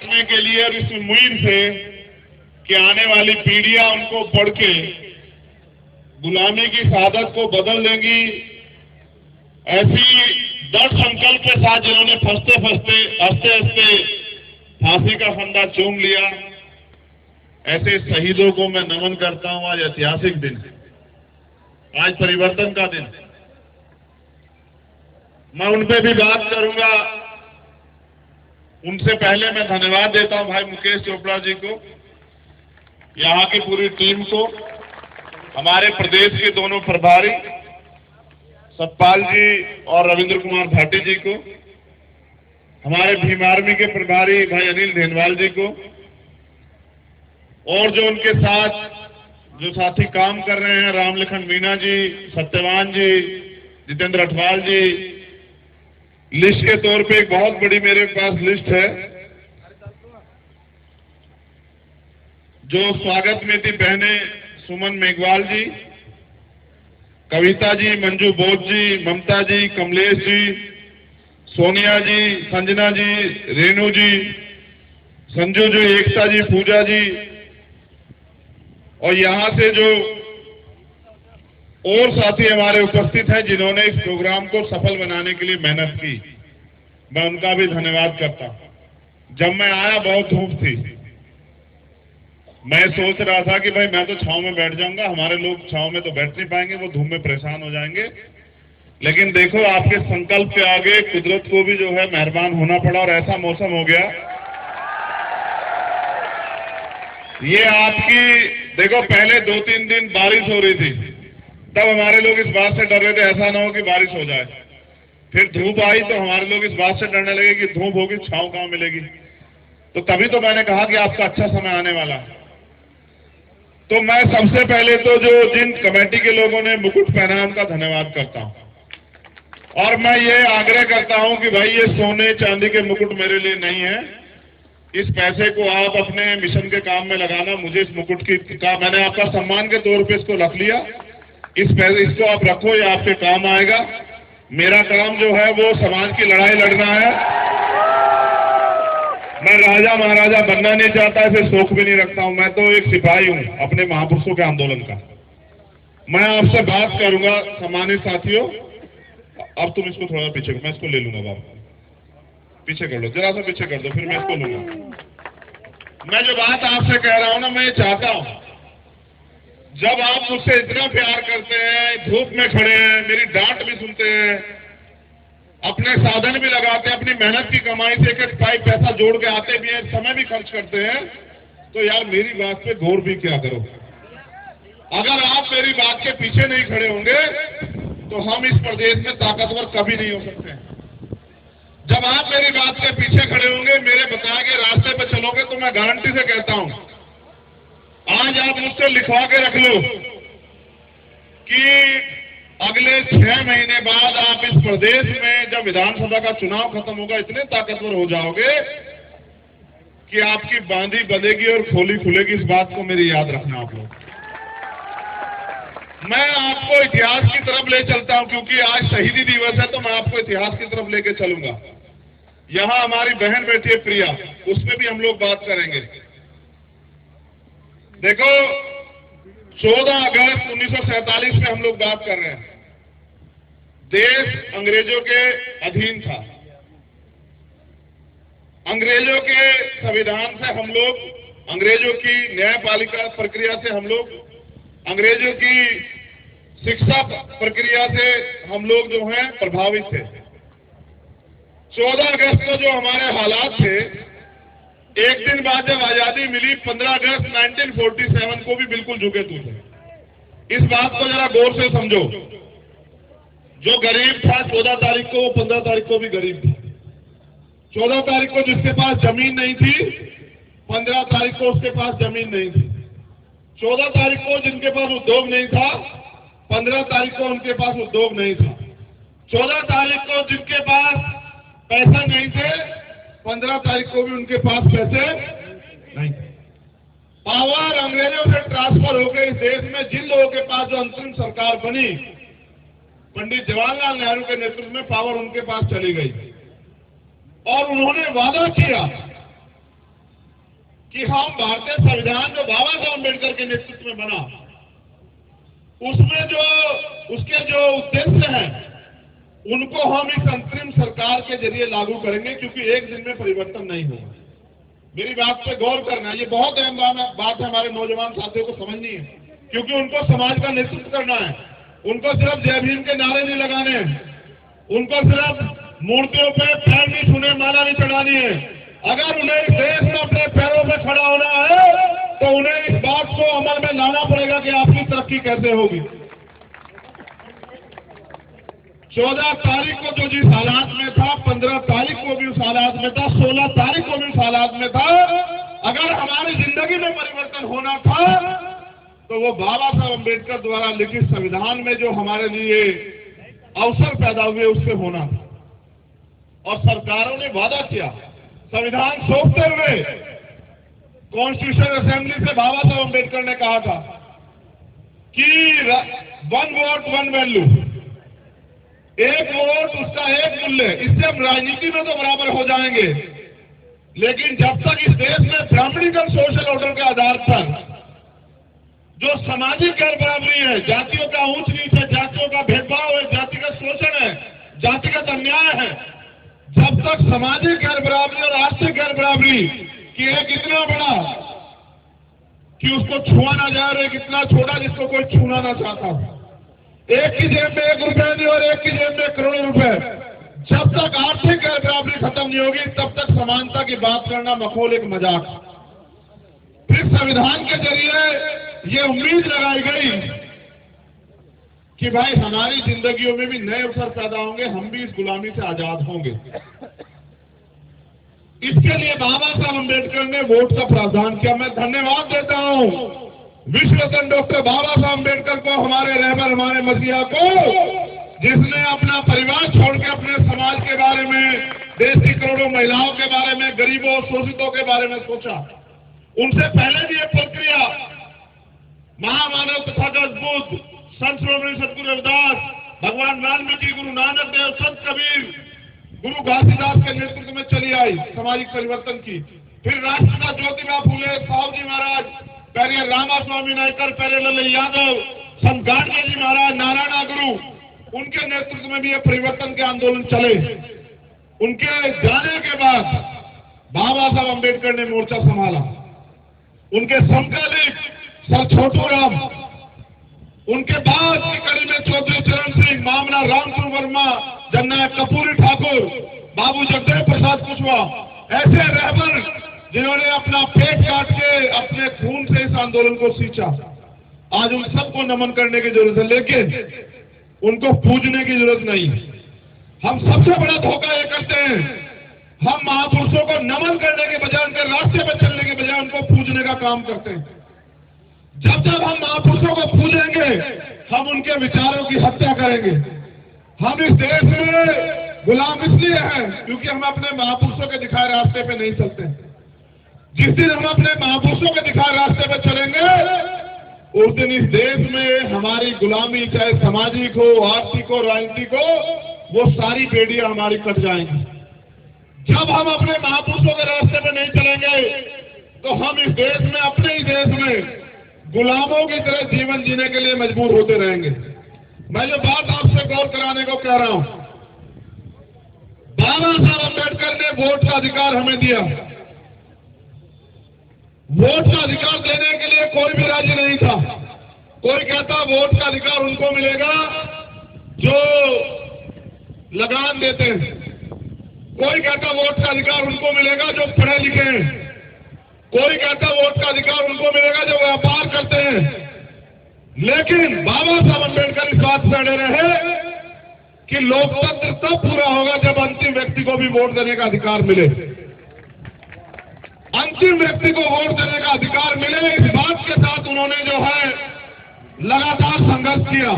करने के लिए और इस उम्मीद से कि आने वाली पीढ़ियां उनको पढ़ के गुलामी की सादत को बदल देंगी, ऐसी दृढ़ संकल्प के साथ जिन्होंने फंसते हंसते फांसी का फंदा चूम लिया, ऐसे शहीदों को मैं नमन करता हूं। आज ऐतिहासिक दिन है, आज परिवर्तन का दिन है। मैं उन पे भी बात करूंगा। उनसे पहले मैं धन्यवाद देता हूं भाई मुकेश चोपड़ा जी को, यहाँ की पूरी टीम को, हमारे प्रदेश के दोनों प्रभारी सतपाल जी और रविंद्र कुमार भाटी जी को, हमारे भीम आर्मी के प्रभारी भाई अनिल धेनवाल जी को, और जो उनके साथ जो साथी काम कर रहे हैं, रामलखन मीणा जी, सत्यवान जी, जितेंद्र अठवाल जी। लिस्ट के तौर पे एक बहुत बड़ी मेरे पास लिस्ट है। जो स्वागत में थी बहने सुमन मेघवाल जी, कविता जी, मंजू बोध जी, ममता जी, कमलेश जी, सोनिया जी, संजना जी, रेणु जी, संजू जी, एकता जी, पूजा जी, और यहां से जो और साथी हमारे उपस्थित हैं जिन्होंने इस प्रोग्राम को सफल बनाने के लिए मेहनत की, मैं उनका भी धन्यवाद करता हूं। जब मैं आया बहुत धूप थी, मैं सोच रहा था कि भाई मैं तो छांव में बैठ जाऊंगा, हमारे लोग छांव में तो बैठ नहीं पाएंगे, वो धूप में परेशान हो जाएंगे। लेकिन देखो आपके संकल्प के आगे कुदरत को भी जो है मेहरबान होना पड़ा और ऐसा मौसम हो गया। ये आपकी देखो, पहले 2-3 दिन बारिश हो रही थी, तब हमारे लोग इस बात से डर रहे थे ऐसा ना हो कि बारिश हो जाए। फिर धूप आई तो हमारे लोग इस बात से डरने लगे कि धूप होगी, छांव कहां मिलेगी। तो तभी तो मैंने कहा कि आपका अच्छा समय आने वाला है। तो मैं सबसे पहले तो जो जिन कमेटी के लोगों ने मुकुट पहना उनका धन्यवाद करता हूं, और मैं ये आग्रह करता हूं कि भाई ये सोने चांदी के मुकुट मेरे लिए नहीं है। इस पैसे को आप अपने मिशन के काम में लगाना। मुझे इस मुकुट का मैंने आपका सम्मान के तौर पे इसको रख लिया। इसको आप रखो, ये आपके काम आएगा। मेरा काम जो है वो समाज की लड़ाई लड़ना है। मैं राजा महाराजा बनना नहीं चाहता, ऐसे शौक भी नहीं रखता हूं। मैं तो एक सिपाही हूं अपने महापुरुषों के आंदोलन का। मैं आपसे बात करूंगा सम्मानित साथियों। अब तुम इसको थोड़ा पीछे, मैं इसको ले लूंगा बाबू, पीछे कर लो, जरा सा पीछे कर दो, फिर मैं इसको लूंगा। मैं जो बात आपसे कह रहा हूं ना, मैं ये चाहता हूं जब आप मुझसे इतना प्यार करते हैं, धूप में खड़े हैं, मेरी डांट भी सुनते हैं, अपने साधन भी लगाते हैं, अपनी मेहनत की कमाई से एक पैसा जोड़ के आते भी हैं, समय भी खर्च करते हैं, तो यार मेरी बात पे गौर भी क्या करो। अगर आप मेरी बात के पीछे नहीं खड़े होंगे तो हम इस प्रदेश में ताकतवर कभी नहीं हो सकते हैं। जब आप मेरी बात के पीछे खड़े होंगे, मेरे बताए गए रास्ते पे चलोगे, तो मैं गारंटी से कहता हूं, आज आप मुझसे लिखवा के रख लो कि अगले 6 महीने बाद आप इस प्रदेश में जब विधानसभा का चुनाव खत्म होगा, इतने ताकतवर हो जाओगे कि आपकी बांधी बंधेगी और खोली खुलेगी। इस बात को मेरी याद रखना आप लोग। मैं आपको इतिहास की तरफ ले चलता हूं, क्योंकि आज शहीदी दिवस है, तो मैं आपको इतिहास की तरफ लेके चलूंगा। यहां हमारी बहन बैठी है प्रिया, उसमें भी हम लोग बात करेंगे। देखो 14 अगस्त 1947 में हम लोग बात कर रहे हैं। देश अंग्रेजों के अधीन था। अंग्रेजों के संविधान से हम लोग, अंग्रेजों की न्यायपालिका प्रक्रिया से हम लोग, अंग्रेजों की शिक्षा प्रक्रिया से हम लोग जो हैं प्रभावित थे। 14 अगस्त को जो हमारे हालात थे, एक दिन बाद जब आजादी मिली 15 अगस्त 1947 को भी बिल्कुल झुके थे। इस बात को जरा गौर से समझो। जो गरीब था 14 तारीख को, वो 15 तारीख को भी गरीब था। 14 तारीख को जिसके पास जमीन नहीं थी, 15 तारीख को उसके पास जमीन नहीं थी। 14 तारीख को जिनके पास उद्योग नहीं था, 15 तारीख को उनके पास उद्योग नहीं था। 14 तारीख को जिनके पास पैसा नहीं थे, 15 तारीख को भी उनके पास पैसे नहीं थे। पावर अंग्रेजों से ट्रांसफर हो गई। इस देश में जिन लोगों के पास जो अंतरिम सरकार बनी, पंडित जवाहरलाल नेहरू के नेतृत्व में पावर उनके पास चली गई, और उन्होंने वादा किया कि हम भारतीय संविधान जो बाबा साहब अम्बेडकर के नेतृत्व में बना, उसमें जो उसके जो उद्देश्य हैं उनको हम इस अंतरिम सरकार के जरिए लागू करेंगे, क्योंकि एक दिन में परिवर्तन नहीं होगा। मेरी बात पे गौर करना, ये बहुत अहम बात है, हमारे नौजवान साथियों को समझनी है, क्योंकि उनको समाज का नेतृत्व करना है। उनको सिर्फ जय भीम के नारे नहीं लगाने हैं, उनको सिर्फ मूर्तियों पे पैर नहीं छूने, माला नहीं चढ़ानी है। अगर उन्हें इस देश में अपने पैरों पे खड़ा होना है तो उन्हें इस बात को अमल में लाना पड़ेगा कि आपकी तरक्की कैसे होगी। 14 तारीख को जो जिस हालात में था, 15 तारीख को भी उस हालात में था, 16 तारीख को भी उस हालात में था। अगर हमारी जिंदगी में परिवर्तन होना था तो वो बाबा साहब अम्बेडकर द्वारा लिखित संविधान में जो हमारे लिए अवसर पैदा हुए उससे होना था। और सरकारों ने वादा किया, संविधान सौंपते हुए कॉन्स्टिट्यूशन असेंबली से बाबा साहब अम्बेडकर ने कहा था कि 1 वोट 1 वैल्यू, एक वोट उसका एक मूल्य। इससे हम राजनीति में तो बराबर हो जाएंगे, लेकिन जब तक इस देश में ब्राह्मणीकरण सोशल ऑर्डर के आधार पर जो सामाजिक गैर बराबरी है, जातियों का ऊंच नीच है, जातियों का भेदभाव है, जातिगत शोषण है, जातिगत अन्याय है, जब तक सामाजिक गैर बराबरी और आर्थिक गैर बराबरी की एक इतना बड़ा कि उसको छुआ ना जाए और एक इतना छोटा जिसको कोई छूना ना चाहता, एक की जेब में 1 रुपया नहीं और एक की जेब में करोड़ों रुपए, जब तक आर्थिक गैर बराबरी खत्म नहीं होगी तब तक समानता की बात करना मखौल एक मजाक। फिर संविधान के जरिए ये उम्मीद लगाई गई कि भाई हमारी जिंदगियों में भी नए अवसर पैदा होंगे, हम भी इस गुलामी से आजाद होंगे। इसके लिए बाबा साहब अम्बेडकर ने वोट का प्रावधान किया। मैं धन्यवाद देता हूं विश्व रत्न डॉक्टर बाबा साहब अम्बेडकर को, हमारे रहबर, हमारे मसीहा को, जिसने अपना परिवार छोड़ के अपने समाज के बारे में, देश की करोड़ों महिलाओं के बारे में, गरीबों शोषितों के बारे में सोचा। उनसे पहले भी ये प्रक्रिया महामानव तथागत बुद्ध, संत श्रोमणी सतगुरु रविदास, भगवान वाल्मीकि, गुरु नानक देव, संत कबीर, गुरु घासीदास के नेतृत्व में चली आई सामाजिक परिवर्तन की। फिर राष्ट्रपिता ज्योतिबा फूले, साहू जी महाराज, पहले रामास्वामी नायकर, पहले लल्लू यादव, संत गाडगे जी महाराज, नारायणा गुरु, उनके नेतृत्व में भी ये परिवर्तन के आंदोलन चले। उनके जाने के बाद बाबा साहब अम्बेडकर ने मोर्चा संभाला। उनके समकालिक सर छोटू राम, उनके बाद की कड़ी में चौधरी चरण सिंह, मामला रामपुर वर्मा, जननायक कपूरी ठाकुर, बाबू जगदेव प्रसाद कुशवाहा, ऐसे रहबर जिन्होंने अपना पेट काट के अपने खून से इस आंदोलन को सींचा। आज उन सबको नमन करने की जरूरत है, लेकिन उनको पूजने की जरूरत नहीं। हम सबसे बड़ा धोखा ये करते हैं, हम महापुरुषों को नमन करने के बजाय, उनके रास्ते पर चलने के बजाय उनको पूजने का काम करते हैं। जब जब हम महापुरुषों को पूजेंगे, हम उनके विचारों की हत्या करेंगे। हम इस देश में गुलाम इसलिए हैं क्योंकि हम अपने महापुरुषों के दिखाए रास्ते पे नहीं चलते। जिस दिन हम अपने महापुरुषों के दिखाए रास्ते पे चलेंगे, उस दिन इस देश में हमारी गुलामी, चाहे सामाजिक हो, आर्थिक हो, राजनीतिक हो, वो सारी बेड़ियां हमारी कट जाएंगी। जब हम अपने महापुरुषों के रास्ते पे नहीं चलेंगे तो हम इस देश में, अपने ही देश में गुलामों की तरह जीवन जीने के लिए मजबूर होते रहेंगे। मैं जो बात आपसे गौर कराने को कह रहा हूं, बाबा साहब अम्बेडकर ने वोट का अधिकार हमें दिया। वोट का अधिकार देने के लिए कोई भी राजी नहीं था। कोई कहता वोट का अधिकार उनको मिलेगा जो लगान देते हैं, कोई कहता वोट का अधिकार उनको मिलेगा जो पढ़े लिखे हैं, कोई कहता वोट का अधिकार उनको मिलेगा जो व्यापार करते हैं। लेकिन बाबा साहब अम्बेडकर इस बात से अड़े रहे कि लोकतंत्र तब पूरा होगा जब अंतिम व्यक्ति को भी वोट देने का अधिकार मिले। अंतिम व्यक्ति को वोट देने का अधिकार मिले, इस बात के साथ उन्होंने जो है लगातार संघर्ष किया।